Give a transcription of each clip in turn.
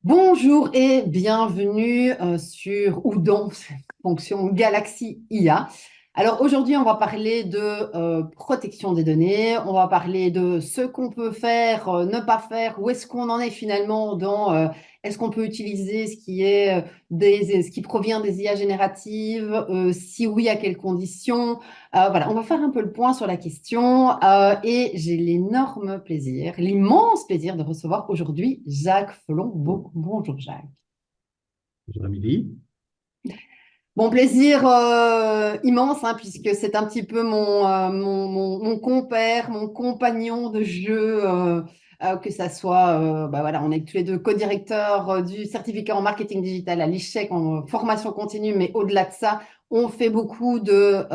Bonjour et bienvenue sur ou dans cette fonction Galaxy IA. Alors aujourd'hui, on va parler de protection des données, on va parler de ce qu'on peut faire, ne pas faire, où est-ce qu'on en est finalement dans est-ce qu'on peut utiliser ce qui est ce qui provient des IA génératives, si oui, à quelles conditions. Voilà, on va faire un peu le point sur la question et j'ai l'énorme plaisir, l'immense plaisir de recevoir aujourd'hui Jacques Felon. Bonjour Jacques. Bonjour Amélie. Bon plaisir immense, hein, puisque c'est un petit peu mon compère, mon compagnon de jeu, que ça soit, voilà, on est tous les deux co-directeurs du certificat en marketing digital à l'ICHEC en formation continue, mais au-delà de ça, on fait beaucoup de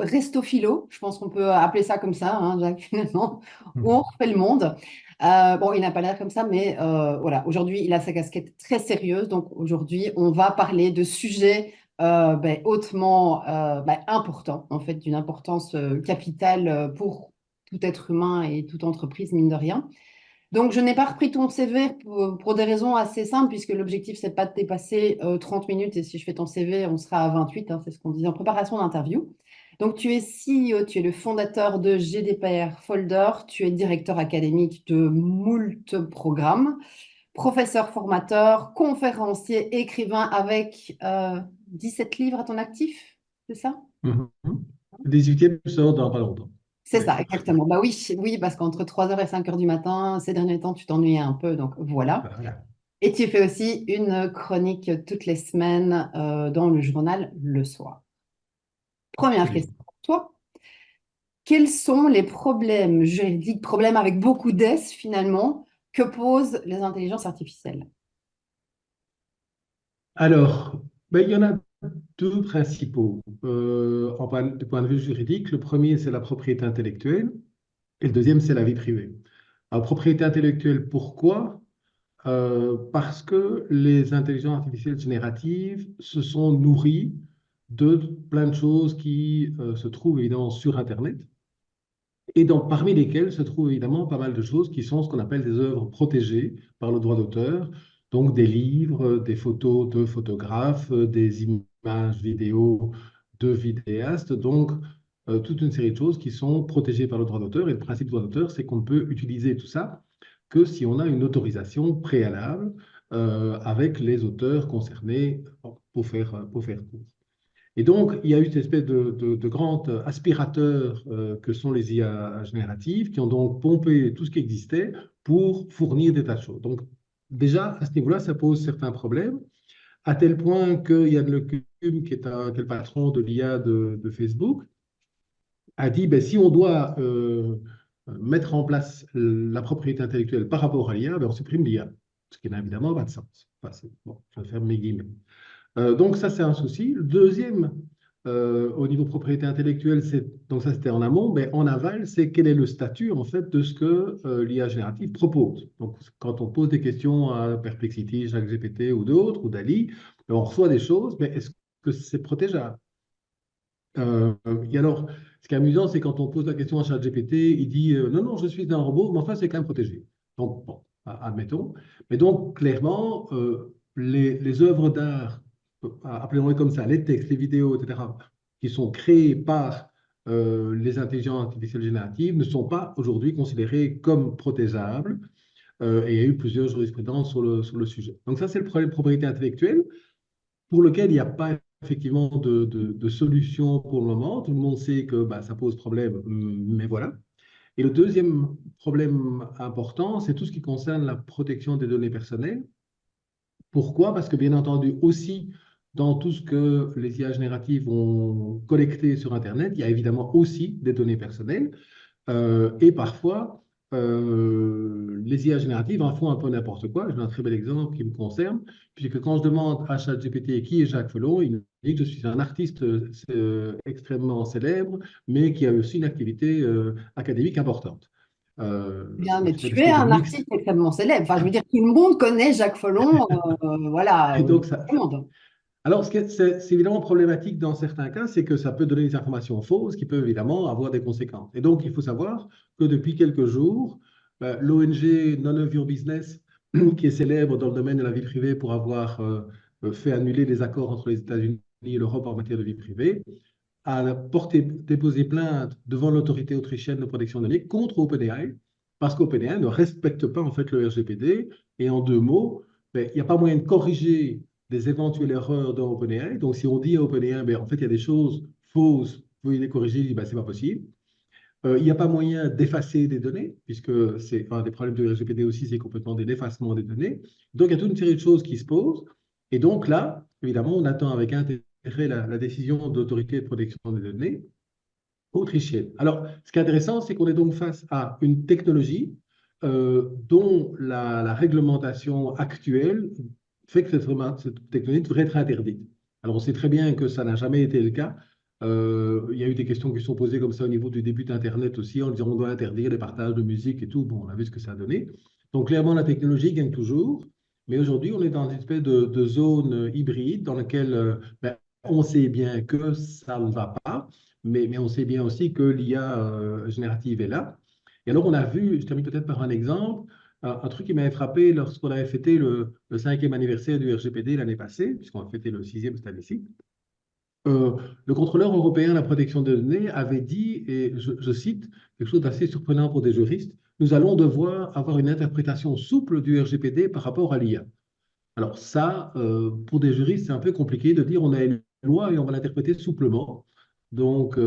resto philo, je pense qu'on peut appeler ça comme ça, hein, Jacques, finalement, où on refait le monde. Bon, il n'a pas l'air comme ça, mais voilà, aujourd'hui, il a sa casquette très sérieuse, donc aujourd'hui, on va parler de sujets hautement important, en fait, d'une importance capitale pour tout être humain et toute entreprise, mine de rien. Donc, je n'ai pas repris ton CV pour des raisons assez simples, puisque l'objectif, c'est pas de dépasser 30 minutes, et si je fais ton CV, on sera à 28, hein, c'est ce qu'on disait en préparation d'interview. Donc, tu es CEO, tu es le fondateur de GDPR Folder, tu es directeur académique de moult programmes, professeur formateur, conférencier, écrivain avec 17 livres à ton actif, c'est ça? Mhm. Le 18e sort dans pas longtemps. C'est Oui. ça, exactement. Bah oui, oui, parce qu'entre 3 heures et 5 heures du matin, ces derniers temps, tu t'ennuyais un peu, donc voilà. Voilà. Et tu fais aussi une chronique toutes les semaines dans le journal Le Soir. Première question Absolument. pour toi. Quels sont les problèmes juridiques, problèmes avec beaucoup d'S finalement, que posent les intelligences artificielles? Alors, ben, il y en a deux principaux. Du point de vue juridique, le premier, c'est la propriété intellectuelle et le deuxième, c'est la vie privée. Alors, propriété intellectuelle, pourquoi? Parce que les intelligences artificielles génératives se sont nourries de plein de choses qui se trouvent évidemment sur Internet. Et donc, parmi lesquelles se trouvent évidemment pas mal de choses qui sont ce qu'on appelle des œuvres protégées par le droit d'auteur, donc des livres, des photos de photographes, des images vidéo de vidéastes, donc toute une série de choses qui sont protégées par le droit d'auteur. Et le principe du droit d'auteur, c'est qu'on ne peut utiliser tout ça que si on a une autorisation préalable avec les auteurs concernés pour faire court. Et donc, il y a eu cette espèce de grand aspirateur que sont les IA génératives qui ont donc pompé tout ce qui existait pour fournir des tas de choses. Donc, déjà, à ce niveau-là, ça pose certains problèmes, à tel point que Yann LeCun, qui est le patron de l'IA de Facebook, a dit, ben, si on doit mettre en place la propriété intellectuelle par rapport à l'IA, ben, on supprime l'IA, ce qui n'a évidemment pas de sens. Enfin, bon, je vais faire mes guillemets. Donc ça, c'est un souci. Le deuxième, au niveau propriété intellectuelle, donc ça c'était en amont, mais en aval, c'est quel est le statut en fait de ce que l'IA générative propose. Donc quand on pose des questions à Perplexity, ChatGPT ou d'autres, ou DALI, on reçoit des choses, mais est-ce que c'est protégeable? Et alors, ce qui est amusant, c'est quand on pose la question à ChatGPT, il dit non, non, je suis un robot, mais enfin, c'est quand même protégé. Donc, bon, admettons. Mais donc, clairement, les œuvres d'art, appelons-les comme ça, les textes, les vidéos, etc., qui sont créées par les intelligences artificielles génératives, ne sont pas aujourd'hui considérées comme protégeables. Et il y a eu plusieurs jurisprudences sur le sujet. Donc, ça, c'est le problème de propriété intellectuelle pour lequel il n'y a pas effectivement de solution pour le moment. Tout le monde sait que bah, ça pose problème, mais voilà. Et le deuxième problème important, c'est tout ce qui concerne la protection des données personnelles. Pourquoi? Parce que bien entendu aussi, dans tout ce que les IA génératives vont collecter sur Internet, il y a évidemment aussi des données personnelles. Et parfois, les IA génératives en font un peu n'importe quoi. J'ai un très bel exemple qui me concerne, puisque quand je demande à ChatGPT qui est Jacques Felon, il me dit que je suis un artiste extrêmement célèbre, mais qui a aussi une activité académique importante. Bien, mais Donc, c'est une tu es espèce de un mix. artiste extrêmement célèbre. Enfin, je veux dire, tout le monde connaît Jacques Folon. Voilà, Et donc, tout le monde. alors, c'est évidemment problématique dans certains cas, c'est que ça peut donner des informations fausses qui peuvent évidemment avoir des conséquences. Et donc, il faut savoir que depuis quelques jours, l'ONG None of Your Business qui est célèbre dans le domaine de la vie privée pour avoir fait annuler les accords entre les États-Unis et l'Europe en matière de vie privée, a déposé plainte devant l'autorité autrichienne de protection des données contre OpenAI, parce qu'OpenAI ne respecte pas en fait le RGPD. Et en deux mots, ben, il n'y a pas moyen de corriger des éventuelles erreurs dans OpenAI. Donc si on dit à OpenAI, ben, en fait, il y a des choses fausses, vous pouvez les corriger, il dit, ben, c'est pas possible. Il n'y a pas moyen d'effacer des données, puisque c'est un des problèmes du RGPD aussi, c'est complètement des effacements des données. Donc, il y a toute une série de choses qui se posent. Et donc là, évidemment, on attend avec intérêt la décision de l'autorité de protection des données autrichienne. Alors, ce qui est intéressant, c'est qu'on est donc face à une technologie dont la réglementation actuelle fait que cette technologie devrait être interdite. Alors, on sait très bien que ça n'a jamais été le cas. Il y a eu des questions qui sont posées comme ça au niveau du début d'Internet aussi, en disant on doit interdire les partages de musique et tout. Bon, on a vu ce que ça a donné. Donc, clairement, la technologie gagne toujours. Mais aujourd'hui, on est dans une espèce de zone hybride dans laquelle ben, on sait bien que ça ne va pas, mais on sait bien aussi que l'IA générative est là. Et alors, on a vu, je termine peut-être par un exemple, un truc qui m'avait frappé lorsqu'on avait fêté le 5e anniversaire du RGPD l'année passée, puisqu'on a fêté le 6e cette année-ci. Le contrôleur européen de la protection des données avait dit, et je cite, quelque chose d'assez surprenant pour des juristes, nous allons devoir avoir une interprétation souple du RGPD par rapport à l'IA. Alors ça, pour des juristes, c'est un peu compliqué de dire on a une loi et on va l'interpréter souplement. Donc,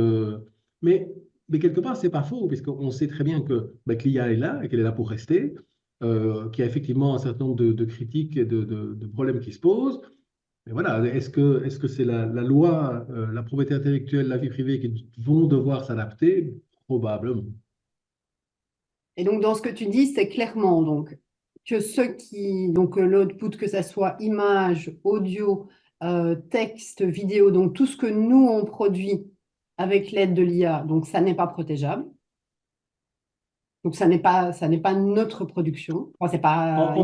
mais, mais quelque part, c'est pas faux, puisqu'on sait très bien que l'IA est là et qu'elle est là pour rester, qu'il y a effectivement un certain nombre de critiques et de problèmes qui se posent. Mais voilà, est-ce que c'est la loi, la propriété intellectuelle, la vie privée qui vont devoir s'adapter? Probablement. Et donc, dans ce que tu dis, c'est clairement donc, que ceux qui, donc l'output, que ça soit image, audio, texte, vidéo, donc tout ce que nous, on produit avec l'aide de l'IA, donc ça n'est pas protégeable. Donc, ça n'est pas notre production. Enfin, c'est pas...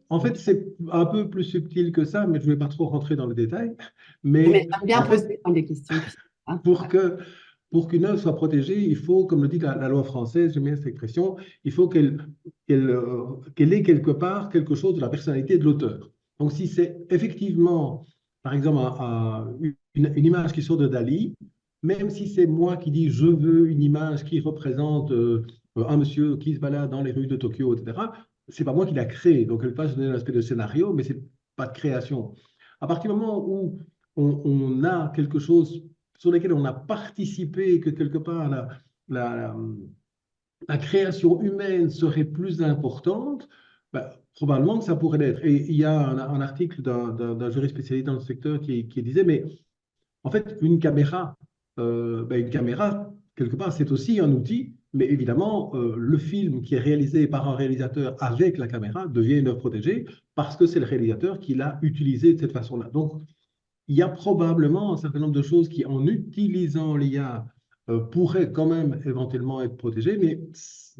En fait, c'est un peu plus subtil que ça, mais je ne vais pas trop rentrer dans le détail. Mais Mais j'aime bien en fait, poser des questions. Hein. pour que, pour qu'une œuvre soit protégée, il faut, comme le dit la loi française, j'aime bien cette expression, il faut qu'elle ait quelque part quelque chose de la personnalité de l'auteur. Donc, si c'est effectivement, par exemple, une image qui sort de Dali, même si c'est moi qui dis je veux une image qui représente un monsieur qui se balade dans les rues de Tokyo, etc., c'est pas moi qui l'a créé. Donc, quelque part, je donne un aspect de scénario, mais c'est pas de création. À partir du moment où on a quelque chose sur lequel on a participé, que quelque part la, la création humaine serait plus importante, ben, probablement que ça pourrait l'être. Et il y a un article d'un juriste spécialisé dans le secteur qui disait, mais en fait, une caméra, quelque part, c'est aussi un outil, mais évidemment, le film qui est réalisé par un réalisateur avec la caméra devient une œuvre protégée parce que c'est le réalisateur qui l'a utilisé de cette façon-là. Donc, il y a probablement un certain nombre de choses qui, en utilisant l'IA, pourraient quand même éventuellement être protégées, mais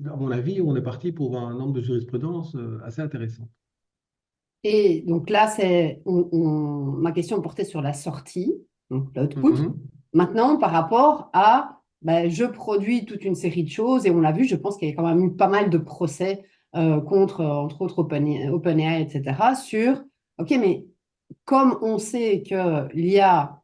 à mon avis, on est parti pour un nombre de jurisprudences assez intéressant. Et donc là, ma question portait sur la sortie, donc l'output. Mhm. Maintenant, par rapport à, ben, je produis toute une série de choses, et on l'a vu, je pense qu'il y a quand même eu pas mal de procès contre, entre autres, OpenAI, etc., sur, OK, mais comme on sait que l'IA,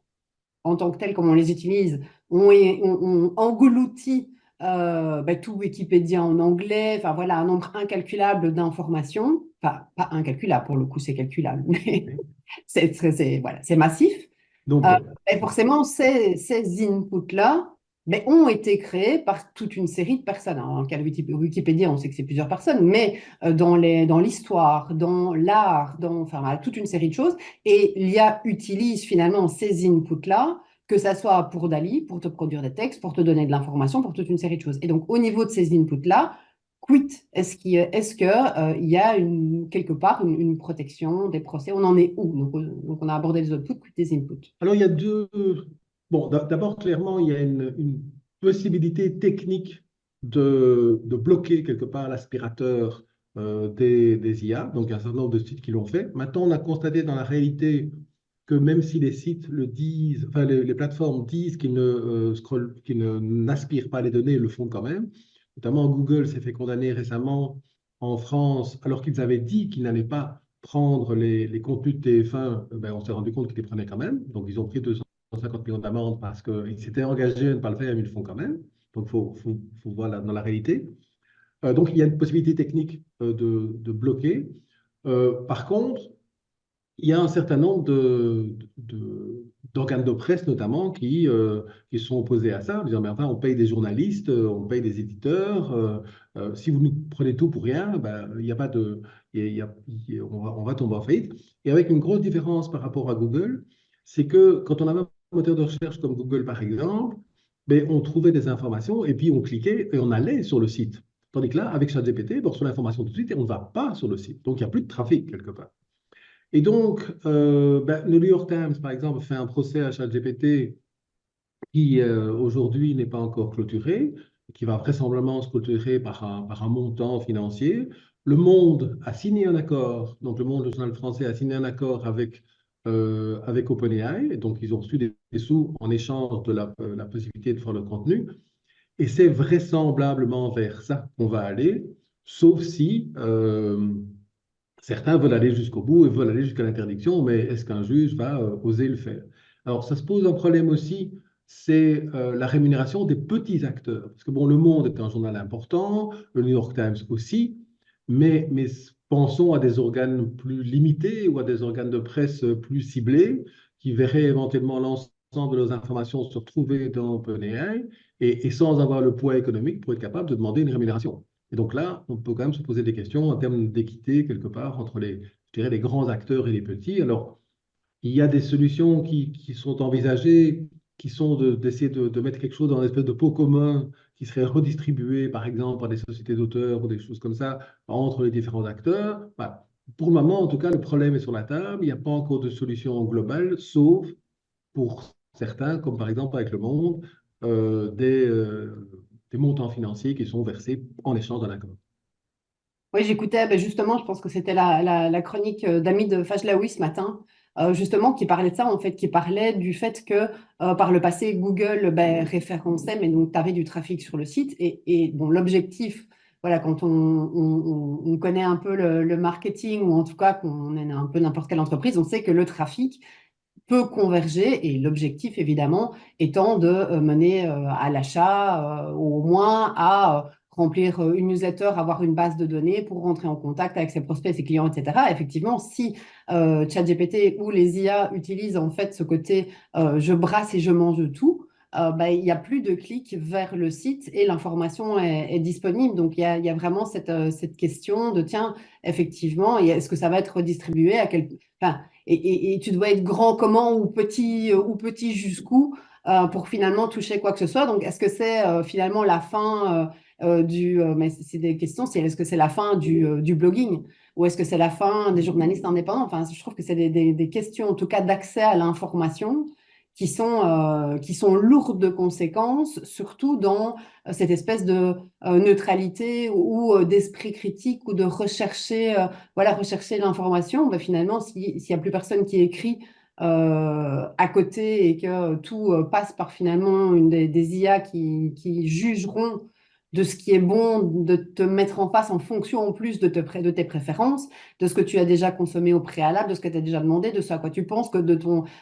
en tant que telle, comme on les utilise, on engloutit ben, tout Wikipédia en anglais, enfin voilà, un nombre incalculable d'informations, enfin pas incalculable, pour le coup c'est calculable, mais voilà, c'est massif. Donc, Euh, et forcément, ces inputs-là ben, ont été créés par toute une série de personnes. Alors, dans le cas de Wikipédia, on sait que c'est plusieurs personnes, mais dans l'histoire, dans l'art, enfin, voilà, toute une série de choses. Et l'IA utilise finalement ces inputs-là, que ça soit pour Dali, pour te produire des textes, pour te donner de l'information, pour toute une série de choses. Et donc, au niveau de ces inputs-là, quid est-ce que, il y a quelque part une protection des procès? On en est où? Donc, on a abordé les outputs, quid des inputs. alors, il y a deux. Bon, d'abord, clairement, il y a une possibilité technique de bloquer quelque part l'aspirateur des IA. Donc, il y a un certain nombre de sites qui l'ont fait. Maintenant, on a constaté dans la réalité que même si les sites le disent, enfin, les plateformes disent qu'ils n'aspirent pas les données, ils le font quand même. Notamment, Google s'est fait condamner récemment en France, alors qu'ils avaient dit qu'ils n'allaient pas prendre les contenus de TF1, ben, on s'est rendu compte qu'ils les prenaient quand même. Donc, ils ont pris 250 millions d'amende parce qu'ils s'étaient engagés à ne pas le faire, mais ils le font quand même. Donc, faut voir dans la réalité. Donc, il y a une possibilité technique de bloquer. Par contre, il y a un certain nombre d'organes de presse, notamment, qui sont opposés à ça, en disant, mais enfin, on paye des journalistes, on paye des éditeurs, si vous nous prenez tout pour rien, ben, il y a pas de, on va tomber en faillite. Et avec une grosse différence par rapport à Google, c'est que quand on avait un moteur de recherche comme Google, par exemple, ben, on trouvait des informations et puis on cliquait et on allait sur le site. Tandis que là, avec ChatGPT, ben, on reçoit l'information tout de suite et on ne va pas sur le site. Donc, il n'y a plus de trafic quelque part. Et donc, ben, le New York Times, par exemple, fait un procès à ChatGPT qui, aujourd'hui, n'est pas encore clôturé, qui va vraisemblablement se clôturer par un montant financier. Le Monde a signé un accord, donc le Monde, le journal français, a signé un accord avec OpenAI, et donc ils ont reçu des sous en échange de la possibilité de faire le contenu. Et c'est vraisemblablement vers ça qu'on va aller, sauf si certains veulent aller jusqu'au bout et veulent aller jusqu'à l'interdiction, mais est-ce qu'un juge va oser le faire? Alors, ça se pose un problème aussi, c'est la rémunération des petits acteurs. Parce que, bon, Le Monde est un journal important, le New York Times aussi, mais pensons à des organes plus limités ou à des organes de presse plus ciblés qui verraient éventuellement l'ensemble de leurs informations se retrouver dans OpenAI et sans avoir le poids économique pour être capable de demander une rémunération. Et donc là, on peut quand même se poser des questions en termes d'équité, quelque part, entre je dirais, les grands acteurs et les petits. Alors, il y a des solutions qui sont envisagées, qui sont d'essayer de mettre quelque chose dans une espèce de pot commun qui serait redistribué, par exemple, par des sociétés d'auteurs ou des choses comme ça, entre les différents acteurs. Voilà. Pour le moment, en tout cas, le problème est sur la table. Il n'y a pas encore de solution globale, sauf pour certains, comme par exemple avec Le Monde, des montants financiers qui sont versés en échange d'un accord. Oui, j'écoutais ben, justement, je pense que c'était la chronique d'Ami de Fajlaoui ce matin, justement, qui parlait de ça, en fait, qui parlait du fait que par le passé, Google ben, référençait, mais donc tu avais du trafic sur le site. Et bon, l'objectif, voilà, quand on connaît un peu le marketing, ou en tout cas qu'on est un peu n'importe quelle entreprise, on sait que le trafic peut converger, et l'objectif, évidemment, étant de mener à l'achat, ou au moins à remplir une newsletter, avoir une base de données pour rentrer en contact avec ses prospects, ses clients, etc. Effectivement, si ChatGPT ou les IA utilisent en fait ce côté je brasse et je mange tout, bah, il n'y a plus de clics vers le site et l'information est disponible. Donc, il y a vraiment cette question de, tiens, effectivement, est-ce que ça va être redistribué à quel... Enfin, et tu dois être grand comment ou petit jusqu'où pour finalement toucher quoi que ce soit. Donc, est-ce que c'est finalement la fin mais c'est des questions, c'est est-ce que c'est la fin du blogging ou est-ce que c'est la fin des journalistes indépendants? Enfin, je trouve que c'est des questions, en tout cas, d'accès à l'information qui sont lourdes de conséquences, surtout dans cette espèce de neutralité ou d'esprit critique ou de rechercher voilà, rechercher l'information, bah, finalement, s'il n'y a plus personne qui écrit à côté et que tout passe par finalement des IA qui jugeront de ce qui est bon, de te mettre en face en fonction en plus de tes préférences, de ce que tu as déjà consommé au préalable, de ce que tu as déjà demandé, de ce à quoi tu penses, que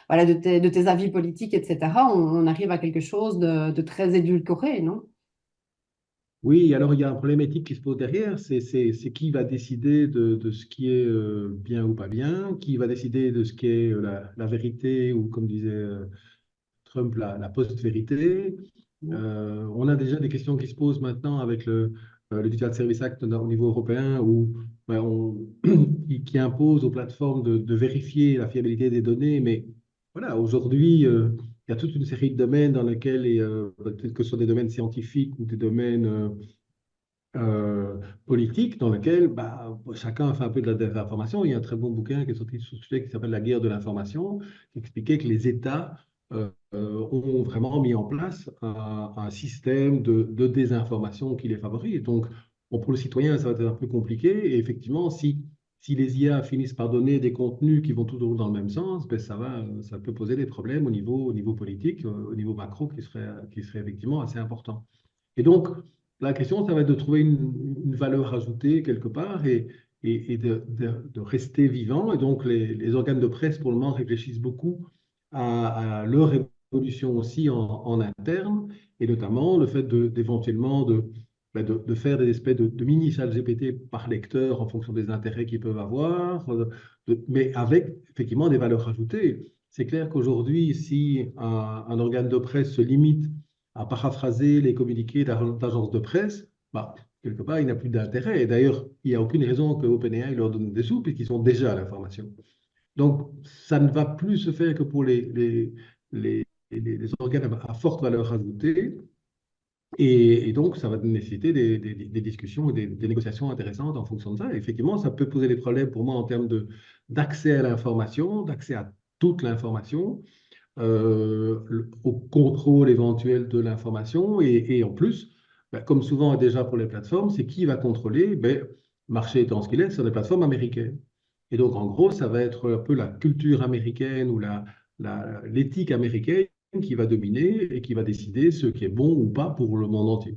voilà, de tes avis politiques, etc., on arrive à quelque chose de très édulcoré, non? Oui, alors il y a un problème éthique qui se pose derrière, c'est qui va décider de ce qui est bien ou pas bien, qui va décider de ce qui est la vérité ou comme disait Trump, la post-vérité. On a déjà des questions qui se posent maintenant avec le Digital Service Act au niveau européen où ben, qui impose aux plateformes de vérifier la fiabilité des données. Mais voilà, aujourd'hui, il y a toute une série de domaines dans lesquels, peut-être que ce soit des domaines scientifiques ou des domaines politiques, dans lesquels bah, chacun fait un peu de la désinformation. Il y a un très bon bouquin qui est sorti sur ce sujet qui s'appelle La guerre de l'information, qui expliquait que les États ont vraiment mis en place un système de désinformation qui les favorise. Donc, bon, pour le citoyen, ça va être un peu compliqué. Et effectivement, si les IA finissent par donner des contenus qui vont toujours dans le même sens, ben ça peut poser des problèmes au niveau politique, au niveau macro, qui serait effectivement assez important. Et donc, la question, ça va être de trouver une valeur ajoutée quelque part et de rester vivant. Et donc, les organes de presse, pour le moment, réfléchissent beaucoup à leur évolution aussi en interne, et notamment le fait d'éventuellement de faire des espèces de mini chat GPT par lecteur en fonction des intérêts qu'ils peuvent avoir, mais avec effectivement des valeurs ajoutées. C'est clair qu'aujourd'hui, si un organe de presse se limite à paraphraser les communiqués d'agences de presse, bah, quelque part, il n'a plus d'intérêt. Et d'ailleurs, il n'y a aucune raison que OpenAI leur donne des sous, puisqu'ils sont déjà à l'information. Donc, ça ne va plus se faire que pour les organes à forte valeur ajoutée. Et donc, ça va nécessiter des discussions et des négociations intéressantes en fonction de ça. Et effectivement, ça peut poser des problèmes pour moi en termes d'accès à l'information, d'accès à toute l'information, au contrôle éventuel de l'information. Et en plus, ben, comme souvent déjà pour les plateformes, c'est qui va contrôler? Ben, le marché étant ce qu'il est, ce sont des plateformes américaines. Et donc, en gros, ça va être un peu la culture américaine ou l'éthique américaine qui va dominer et qui va décider ce qui est bon ou pas pour le monde entier.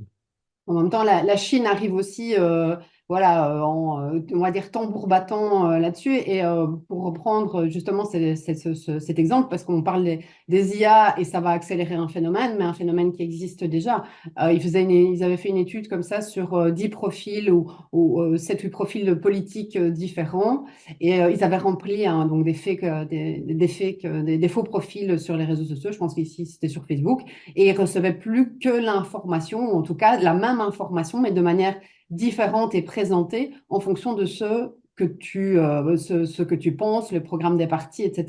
En même temps, la Chine arrive aussi, voilà, on va dire tambour battant là-dessus. Et pour reprendre justement cet exemple, parce qu'on parle des IA et ça va accélérer un phénomène, mais un phénomène qui existe déjà. Ils avaient fait une étude comme ça sur 10 profils ou 7 ou 8 profils politiques différents. Et ils avaient rempli hein, donc des faux profils sur les réseaux sociaux. Je pense qu'ici, c'était sur Facebook et ils recevaient plus que l'information, ou en tout cas la même information, mais de manière différente et présentée en fonction de ce que tu penses, le programme des partis, etc.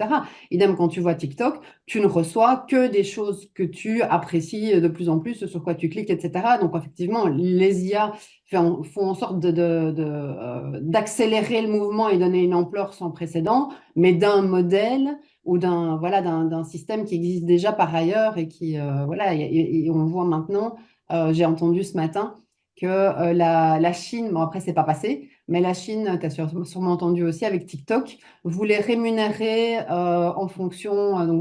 Idem quand tu vois TikTok, tu ne reçois que des choses que tu apprécies de plus en plus, sur quoi tu cliques, etc. Donc effectivement, les IA font en sorte d'accélérer le mouvement et donner une ampleur sans précédent, mais d'un modèle ou d'un système qui existe déjà par ailleurs et qui voilà et on voit maintenant j'ai entendu ce matin que la Chine, bon après c'est pas passé, mais la Chine, tu as sûrement entendu aussi avec TikTok, voulait rémunérer donc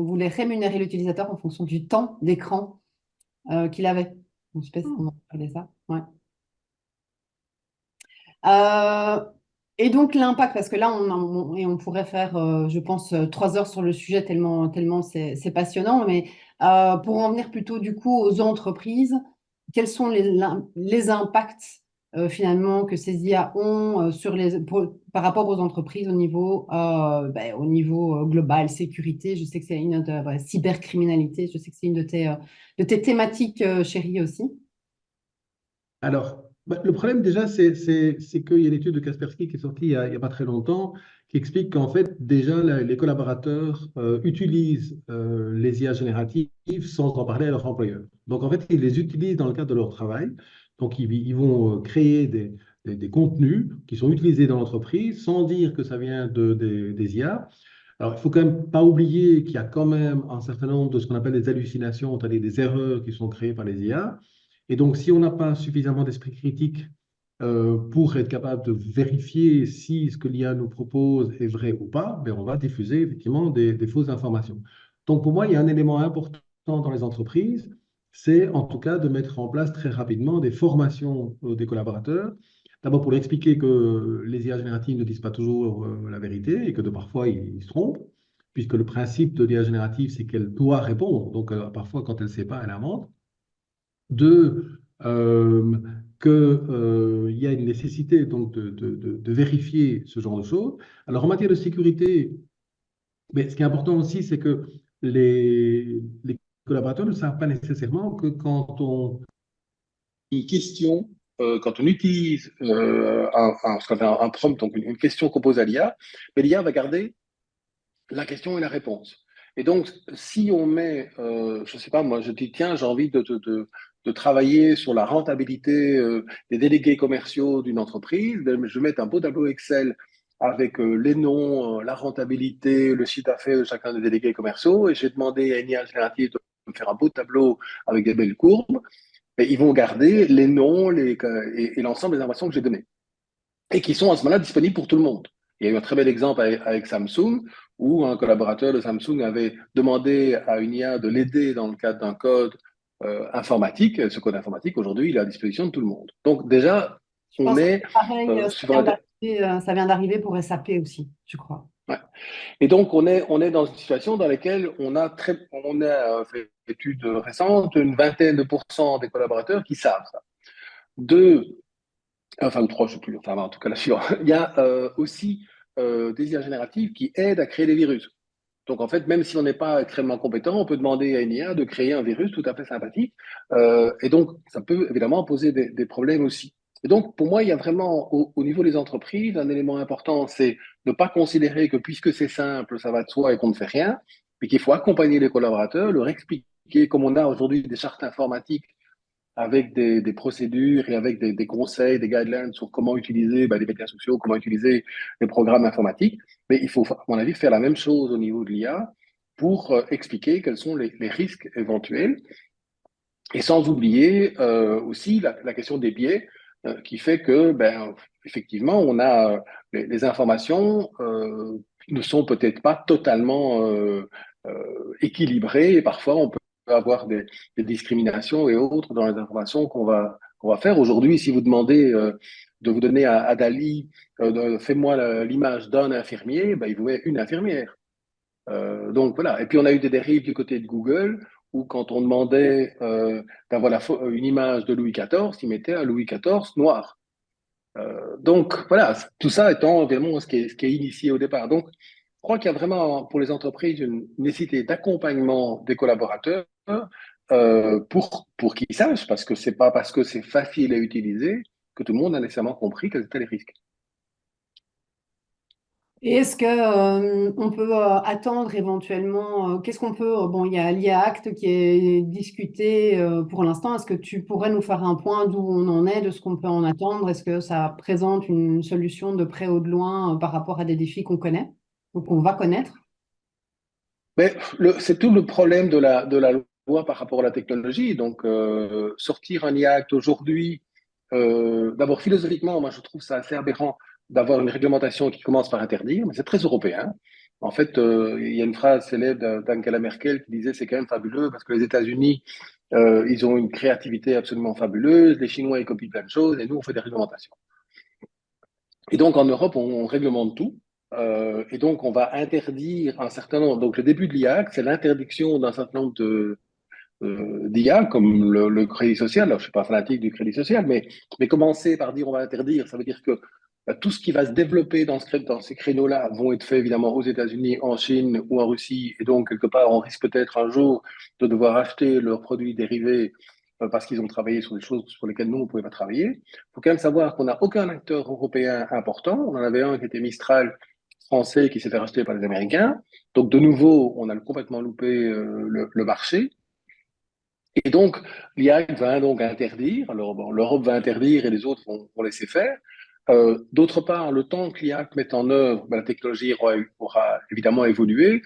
voulait rémunérer l'utilisateur en fonction du temps d'écran qu'il avait. Je sais pas si on a parlé de ça. Ouais. Euh, et donc l'impact, parce que là, on pourrait faire, je pense, 3 heures sur le sujet tellement c'est passionnant, mais pour en venir plutôt du coup aux entreprises, quels sont les impacts finalement que ces IA ont par rapport aux entreprises au niveau global, sécurité, je sais que c'est une de, voilà, cybercriminalité, je sais que c'est une de tes thématiques chéries aussi. Alors, bah, le problème déjà, c'est qu'il y a une étude de Kaspersky qui est sortie il y a pas très longtemps qui explique qu'en fait, déjà, les collaborateurs utilisent les IA génératives sans en parler à leur employeur. Donc, en fait, ils les utilisent dans le cadre de leur travail. Donc, ils vont créer des contenus qui sont utilisés dans l'entreprise sans dire que ça vient des IA. Alors, il faut quand même pas oublier qu'il y a quand même un certain nombre de ce qu'on appelle des hallucinations, c'est-à-dire des erreurs qui sont créées par les IA. Et donc, si on n'a pas suffisamment d'esprit critique pour être capable de vérifier si ce que l'IA nous propose est vrai ou pas, ben on va diffuser effectivement des fausses informations. Donc, pour moi, il y a un élément important dans les entreprises, c'est en tout cas de mettre en place très rapidement des formations des collaborateurs. D'abord pour leur expliquer que les IA génératives ne disent pas toujours la vérité et que de parfois ils se trompent, puisque le principe de l'IA générative, c'est qu'elle doit répondre. Donc, parfois, quand elle ne sait pas, elle invente. Deux, qu'il y a une nécessité donc de vérifier ce genre de choses. Alors en matière de sécurité, mais ce qui est important aussi, c'est que les collaborateurs ne savent pas nécessairement que quand on une question, quand on utilise ce qu'on appelle un prompt, donc une question qu'on pose à l'IA, mais l'IA va garder la question et la réponse. Et donc, si on met, je ne sais pas, moi, je dis, tiens, j'ai envie de travailler sur la rentabilité des délégués commerciaux d'une entreprise, ben, je vais mettre un beau tableau Excel avec les noms, la rentabilité, le chiffre d'affaires de chacun des délégués commerciaux, et j'ai demandé à une IA générative de me faire un beau tableau avec des belles courbes, et ils vont garder les noms et l'ensemble des informations que j'ai données et qui sont à ce moment-là disponibles pour tout le monde. Il y a eu un très bel exemple avec Samsung, où un collaborateur de Samsung avait demandé à une IA de l'aider dans le cadre d'un code informatique. Ce code informatique, aujourd'hui, il est à disposition de tout le monde. Donc déjà, Je on pense que est c'est pareil, suivant ça vient d'arriver pour SAP aussi, je crois. ouais. Et donc, on est dans une situation dans laquelle on a fait une étude récente, une vingtaine de pourcents des collaborateurs qui savent ça. Deux, enfin, ou trois, je ne sais plus, enfin, en tout cas, là, il y a aussi des IA génératives qui aident à créer des virus. Donc, en fait, même si on n'est pas extrêmement compétent, on peut demander à une IA de créer un virus tout à fait sympathique. Et donc, ça peut évidemment poser des problèmes aussi. Et donc, pour moi, il y a vraiment, au niveau des entreprises, un élément important, c'est ne pas considérer que puisque c'est simple, ça va de soi et qu'on ne fait rien, mais qu'il faut accompagner les collaborateurs, leur expliquer, comme on a aujourd'hui des chartes informatiques avec des procédures et avec des conseils, des guidelines sur comment utiliser les médias sociaux, comment utiliser les programmes informatiques. Mais il faut, à mon avis, faire la même chose au niveau de l'IA pour expliquer quels sont les risques éventuels. Et sans oublier aussi la question des biais qui fait que, effectivement, on a les informations ne sont peut-être pas totalement équilibrées et parfois on peut avoir des discriminations et autres dans les informations qu'on va faire. Aujourd'hui, si vous demandez de vous donner à Dali, fais-moi l'image d'un infirmier, ben, il vous met une infirmière. Donc voilà. Et puis on a eu des dérives du côté de Google où quand on demandait d'avoir une image de Louis XIV, il mettait un Louis XIV noir. Donc voilà, tout ça étant évidemment ce qui est initié au départ. Donc je crois qu'il y a vraiment pour les entreprises une nécessité d'accompagnement des collaborateurs pour qu'ils sachent, parce que c'est pas parce que c'est facile à utiliser que tout le monde a nécessairement compris quels étaient les risques. Et est-ce que on peut attendre éventuellement, qu'est-ce qu'on peut, bon, il y a l'IA Act qui est discuté pour l'instant. Est-ce que tu pourrais nous faire un point d'où on en est, de ce qu'on peut en attendre? Est-ce que ça présente une solution de près ou de loin par rapport à des défis qu'on connaît ou qu'on va connaître? Mais c'est tout le problème de la loi par rapport à la technologie. Donc, sortir un IACT aujourd'hui, d'abord philosophiquement, moi je trouve ça assez aberrant d'avoir une réglementation qui commence par interdire, mais c'est très européen. En fait, il y a une phrase célèbre d'Angela Merkel qui disait c'est quand même fabuleux parce que les États-Unis, ils ont une créativité absolument fabuleuse, les Chinois ils copient plein de choses et nous on fait des réglementations. Et donc, en Europe, on réglemente tout. Et donc, on va interdire un certain nombre. Donc, le début de l'IA, c'est l'interdiction d'un certain nombre d'IA, comme le crédit social. Alors, je ne suis pas fanatique du crédit social, mais commencer par dire on va interdire, ça veut dire que tout ce qui va se développer dans ces créneaux-là vont être faits évidemment aux États-Unis, en Chine ou en Russie. Et donc, quelque part, on risque peut-être un jour de devoir acheter leurs produits dérivés parce qu'ils ont travaillé sur des choses sur lesquelles nous, on ne pouvait pas travailler. Il faut quand même savoir qu'on n'a aucun acteur européen important. On en avait un qui était Mistral français qui s'est fait racheter par les Américains. Donc, de nouveau, on a complètement loupé le marché. Et donc, l'IA va donc interdire. Alors, bon, l'Europe va interdire et les autres vont laisser faire. D'autre part, le temps que l'IA mette en œuvre, la technologie aura évidemment évolué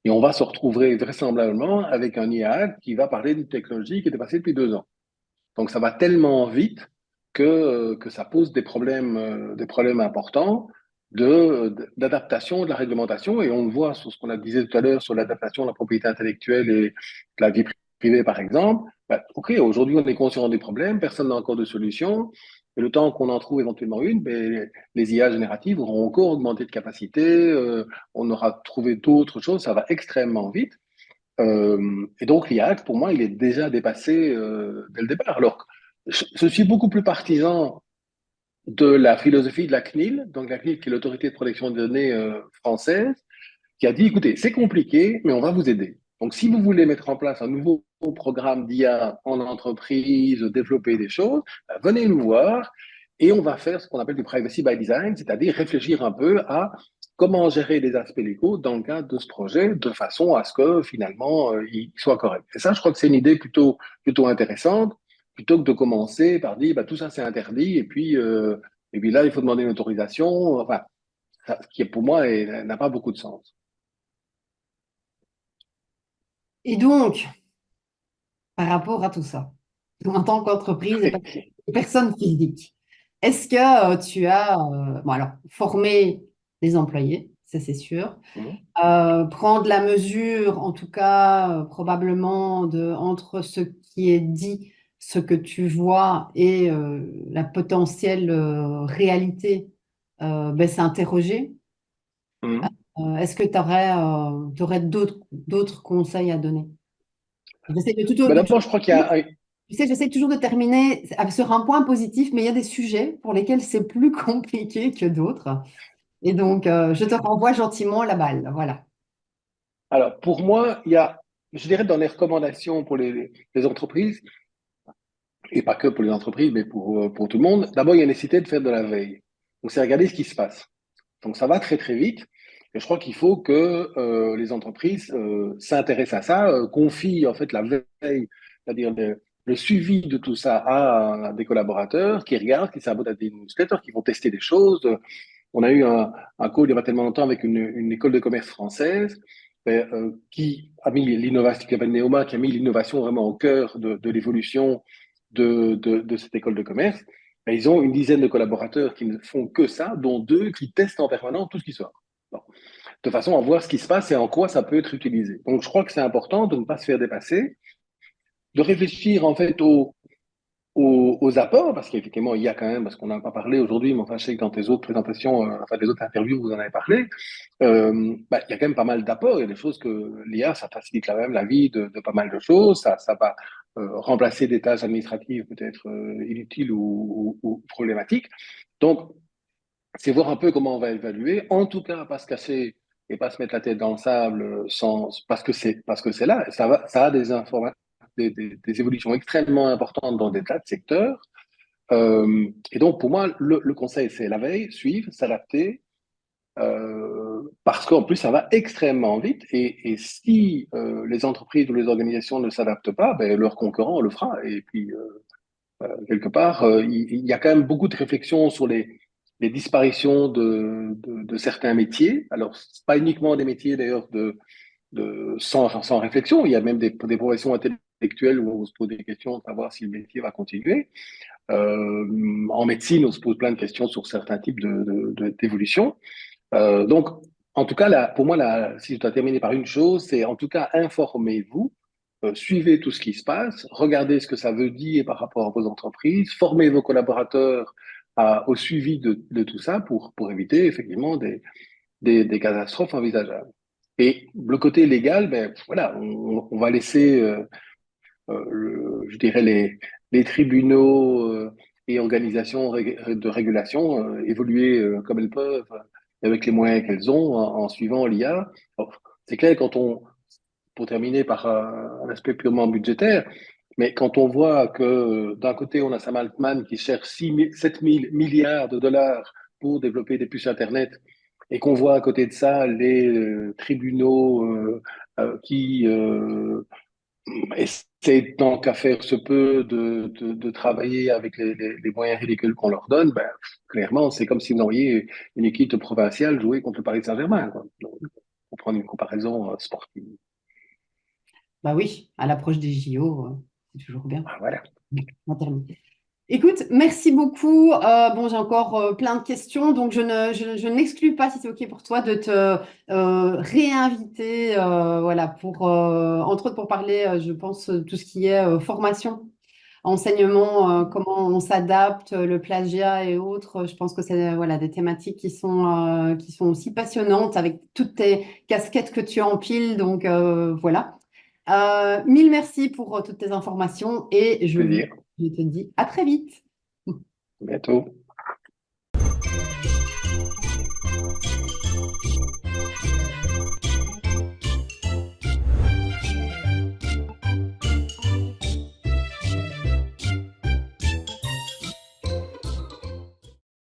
et on va se retrouver vraisemblablement avec un IA qui va parler d'une technologie qui était passée depuis 2 ans. Donc, ça va tellement vite que ça pose des problèmes importants d'adaptation de la réglementation. Et on le voit sur ce qu'on a disait tout à l'heure sur l'adaptation de la propriété intellectuelle et de la vie privée, par exemple. OK, aujourd'hui, on est conscient des problèmes, personne n'a encore de solution. Et le temps qu'on en trouve éventuellement une, les IA génératives auront encore augmenté de capacité, on aura trouvé d'autres choses, ça va extrêmement vite. Et donc, l'IAC, pour moi, il est déjà dépassé dès le départ. Alors, je suis beaucoup plus partisan de la philosophie de la CNIL, donc la CNIL qui est l'autorité de protection des données française, qui a dit, écoutez, c'est compliqué, mais on va vous aider. Donc, si vous voulez mettre en place un nouveau programme d'IA en entreprise, développer des choses, venez nous voir et on va faire ce qu'on appelle du privacy by design, c'est-à-dire réfléchir un peu à comment gérer les aspects légaux dans le cadre de ce projet de façon à ce que finalement il soit correct. Et ça, je crois que c'est une idée plutôt intéressante, plutôt que de commencer par dire tout ça c'est interdit et puis là il faut demander une autorisation. Enfin, ça, qui pour moi n'a pas beaucoup de sens. Et donc, par rapport à tout ça, en tant qu'entreprise et personne physique, est-ce que tu as, bon alors, formé les employés, ça c'est sûr, prendre la mesure, en tout cas, probablement, entre ce qui est dit ce que tu vois et la potentielle réalité s'interroger. Mhm. Est-ce que tu aurais d'autres conseils à donner? J'essaie Mais d'abord, je crois qu'il y a tu sais, j'essaie toujours de terminer sur un point positif, mais il y a des sujets pour lesquels c'est plus compliqué que d'autres. Et donc, je te renvoie gentiment la balle. Voilà. alors pour moi, il y a, je dirais dans les recommandations pour les entreprises, et pas que pour les entreprises, mais pour tout le monde, d'abord, il y a nécessité de faire de la veille. Donc, c'est regarder ce qui se passe. Donc, ça va très, très vite. Et je crois qu'il faut que les entreprises s'intéressent à ça, confient en fait la veille, c'est-à-dire le suivi de tout ça à des collaborateurs qui regardent, qui s'abonnent à des newsletters, qui vont tester des choses. On a eu un call il n'y a pas tellement longtemps avec une école de commerce française qui a mis l'innovation, qui s'appelle Neoma, qui a mis l'innovation vraiment au cœur de l'évolution de cette école de commerce. Et ils ont une dizaine de collaborateurs qui ne font que ça, dont deux qui testent en permanence tout ce qui sort. Bon. De façon à voir ce qui se passe et en quoi ça peut être utilisé. Donc je crois que c'est important de ne pas se faire dépasser, de réfléchir en fait aux apports, parce qu'effectivement, il y a quand même, parce qu'on n'en a pas parlé aujourd'hui, mais enfin, je sais que dans tes autres présentations, enfin, les autres interviews, vous en avez parlé, il y a quand même pas mal d'apports. Il y a des choses que l'IA, ça facilite quand même la vie de pas mal de choses. Ça va remplacer des tâches administratives peut-être inutiles ou problématiques. Donc, c'est voir un peu comment on va évaluer. En tout cas, pas se cacher et pas se mettre la tête dans le sable parce que c'est là. Ça a des évolutions extrêmement importantes dans des tas de secteurs. Et donc, pour moi, le conseil, c'est la veille, suivre, s'adapter, parce qu'en plus, ça va extrêmement vite. Et si les entreprises ou les organisations ne s'adaptent pas, ben, leur concurrent le fera. Et puis, quelque part, il y a quand même beaucoup de réflexions sur les disparitions de certains métiers. Alors, c'est pas uniquement des métiers d'ailleurs sans réflexion. Il y a même des professions intellectuelles où on se pose des questions de savoir si le métier va continuer. En médecine, on se pose plein de questions sur certains types d'évolution. Donc, en tout cas, là, pour moi, là, si je dois terminer par une chose, c'est en tout cas informez-vous, suivez tout ce qui se passe, regardez ce que ça veut dire par rapport à vos entreprises, formez vos collaborateurs au suivi de tout ça pour éviter effectivement des catastrophes envisageables. Et le côté légal, ben voilà, on va laisser, je dirais, les tribunaux et organisations de régulation évoluer comme elles peuvent avec les moyens qu'elles ont en suivant l'IA. C'est clair, pour terminer par un aspect purement budgétaire, mais quand on voit que d'un côté, on a Sam Altman qui cherche 7 000 milliards de dollars pour développer des puces Internet, et qu'on voit à côté de ça les tribunaux qui essaient tant qu'à faire se peut de travailler avec les moyens ridicules qu'on leur donne, ben, clairement, c'est comme si vous envoyiez une équipe provinciale jouer contre le Paris Saint-Germain, quoi. Donc, pour prendre une comparaison sportive. Bah oui, à l'approche des JO, c'est toujours bien. Ah, voilà. On termine. Écoute, merci beaucoup. Bon, j'ai encore plein de questions, donc je n'exclus pas, si c'est OK pour toi, de te réinviter, voilà, entre autres pour parler, je pense, tout ce qui est formation, enseignement, comment on s'adapte, le plagiat et autres. Je pense que c'est voilà, des thématiques qui sont aussi passionnantes avec toutes tes casquettes que tu empiles. Donc voilà. Mille merci pour toutes tes informations et Plaisir. je te dis à très vite. À bientôt.